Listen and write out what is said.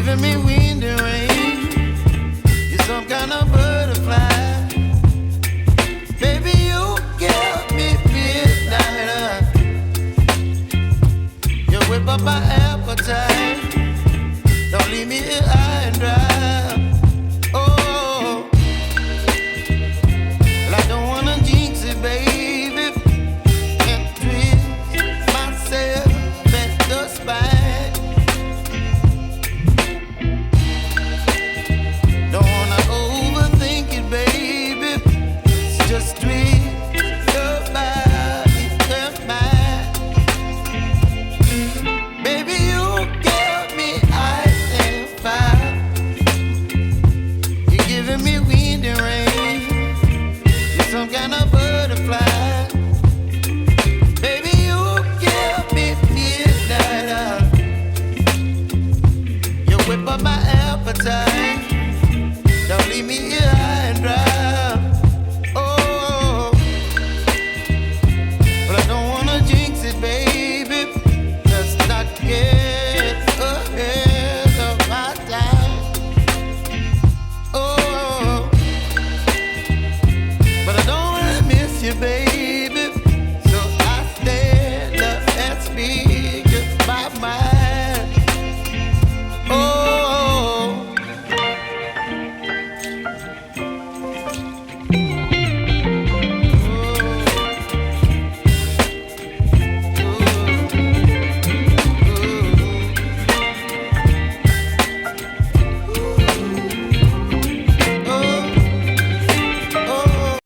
giving me wind and rain. You're some kind of butterfly. Baby, you give me midnight. You whip up my appetite. Don't leave me here high and dry. Oh, well, I don't wanna jinx it, baby. Can't twist myself at the spine. Don't wanna overthink it, baby. It's just twist your body and mine. Baby, you give me ice and fire. You're giving me wind and rain. You're some kind of butterfly. Baby, you give me midnight. You whip up my appetite. Don't leave me here